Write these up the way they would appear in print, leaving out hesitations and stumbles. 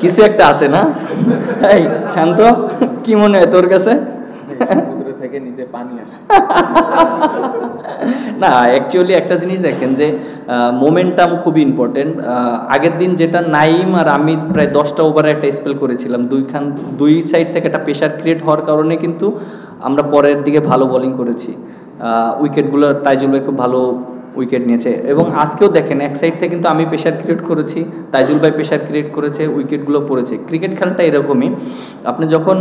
কিছু একটা আছে না? এই শান্ত, কি মনে হয় তোর কাছে? সমুদ্র থেকে নিচে পানি আসে। না, অ্যাকচুয়ালি একটা জিনিস দেখেন যে মোমেন্টাম খুবই ইম্পর্টেন্ট। আগের দিন যেটা নাইম আর আমি প্রায় 10টা ওভারে একটা স্পেল করেছিলাম, দুই সাইড থেকে একটা প্রেশার ক্রিয়েট হওয়ার কারণে কিন্তু আমরা পরের দিকে ভালো বোলিং করেছি। উইকেটগুলো তাইজুল ভাই খুব ভালো উইকেট নিয়েছে, এবং আজকেও দেখেন এক সাইড থেকে কিন্তু আমি প্রেশার ক্রিয়েট করেছি, তাইজুল ভাই প্রেশার ক্রিয়েট করেছে, উইকেটগুলো পড়েছে। ক্রিকেট খেলাটা এরকমই, আপনি যখন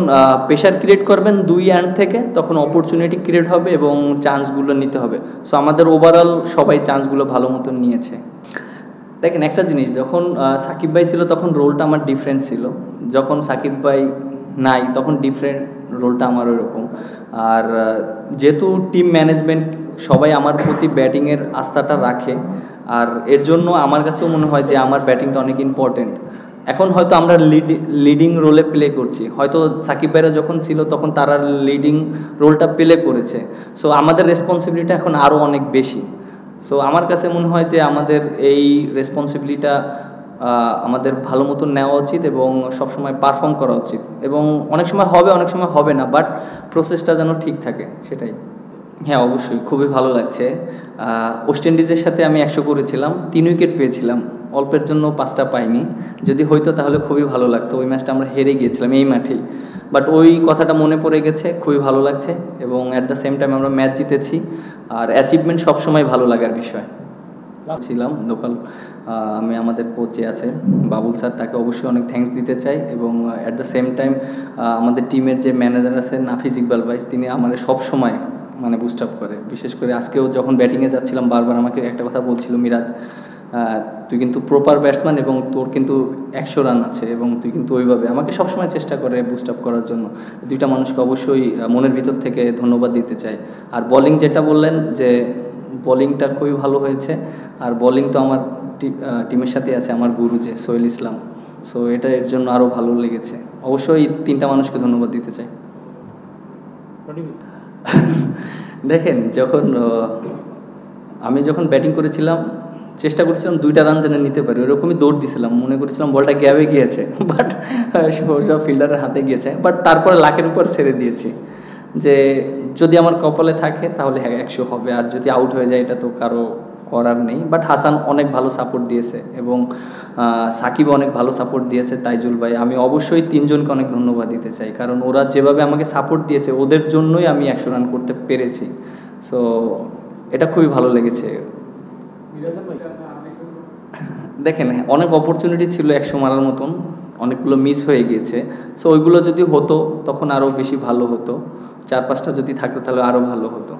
প্রেশার ক্রিয়েট করবেন দুই এন্ড থেকে, তখন অপরচুনিটি ক্রিয়েট হবে এবং চান্সগুলো নিতে হবে। সো আমাদের ওভারঅল সবাই চান্সগুলো ভালো মতো নিয়েছে। দেখেন একটা জিনিস, যখন সাকিব ভাই ছিল তখন রোলটা আমার ডিফারেন্ট ছিল, যখন সাকিব ভাই নাই তখন ডিফারেন্ট রোলটা আমার ওরকম। আর যেহেতু টিম ম্যানেজমেন্ট সবাই আমার প্রতি ব্যাটিংয়ের আস্থাটা রাখে, আর এর জন্য আমার কাছেও মনে হয় যে আমার ব্যাটিংটা অনেক ইম্পর্টেন্ট। এখন হয়তো আমরা লিডিং রোলে প্লে করছি, হয়তো সাকিব ভাইরা যখন ছিল তখন তারা লিডিং রোলটা প্লে করেছে। সো আমাদের রেসপন্সিবিলিটি এখন আরও অনেক বেশি। সো আমার কাছে মনে হয় যে আমাদের এই রেসপন্সিবিলিটিটা আমাদের ভালো মতন নেওয়া উচিত এবং সবসময় পারফর্ম করা উচিত, এবং অনেক সময় হবে অনেক সময় হবে না, বাট প্রসেসটা যেন ঠিক থাকে, সেটাই। হ্যাঁ অবশ্যই খুবই ভালো লাগছে। ওয়েস্ট ইন্ডিজের সাথে আমি 100 করেছিলাম, 3 উইকেট পেয়েছিলাম, অল্পের জন্য 5টা পাইনি। যদি হয়তো তাহলে খুবই ভালো লাগতো। ওই ম্যাচটা আমরা হেরে গিয়েছিলাম এই মাঠেই, বাট ওই কথাটা মনে পড়ে গেছে, খুবই ভালো লাগছে, এবং অ্যাট দ্য সেম টাইম আমরা ম্যাচ জিতেছি। আর অ্যাচিভমেন্ট সবসময় ভালো লাগার বিষয়। ছিলাম লোকাল, আমি আমাদের কোচ যে আছে বাবুল স্যার, তাকে অবশ্যই অনেক থ্যাঙ্কস দিতে চাই, এবং অ্যাট দ্য সেম টাইম আমাদের টিমের যে ম্যানেজার আছে নাফিজ ইকবাল ভাই, তিনি আমাদের সবসময় মানে বুস্ট আপ করে। বিশেষ করে আজকেও যখন ব্যাটিংয়ে যাচ্ছিলাম বারবার আমাকে একটা কথা বলছিল, মিরাজ তুই কিন্তু প্রপার ব্যাটসম্যান এবং তোর কিন্তু 100 রান আছে, এবং তুই কিন্তু ওইভাবে আমাকে সবসময় চেষ্টা করে বুস্ট আপ করার জন্য। দুইটা মানুষকে অবশ্যই মনের ভিতর থেকে ধন্যবাদ দিতে চাই। আর বোলিং যেটা বললেন যে বোলিংটা খুবই ভালো হয়েছে, আর বোলিং তো আমার টিমের সাথে আছে আমার গুরু যে সোহেল ইসলাম, সো এটা এর জন্য আরও ভালো লেগেছে। অবশ্যই 3টা মানুষকে ধন্যবাদ দিতে চাই। দেখেন আমি যখন ব্যাটিং করেছিলাম চেষ্টা করছিলাম 2টা রান যেন নিতে পারি, ওরকমই দৌড় দিয়েছিলাম, মনে করছিলাম বলটা গ্যাবে গিয়েছে, বাট সব ফিল্ডারের হাতে গিয়েছে, বাট তারপরে লাখের উপর ছেড়ে দিয়েছি যে যদি আমার কপালে থাকে তাহলে 100 হবে, আর যদি আউট হয়ে যায় এটা তো কারো করার নেই। বাট হাসান অনেক ভালো সাপোর্ট দিয়েছে, এবং সাকিব অনেক ভালো সাপোর্ট দিয়েছে, তাইজুল ভাই। আমি অবশ্যই 3জনকে অনেক ধন্যবাদ দিতে চাই, কারণ ওরা যেভাবে আমাকে সাপোর্ট দিয়েছে ওদের জন্যই আমি 100 রান করতে পেরেছি। সো এটা খুবই ভালো লেগেছে। দেখেন অনেক অপরচুনিটি ছিল 100 মারার মতন, অনেকগুলো মিস হয়ে গিয়েছে। সো ওইগুলো যদি হতো তখন আরও বেশি ভালো হতো, 4-5টা যদি থাকতো তাহলে আরও ভালো হতো।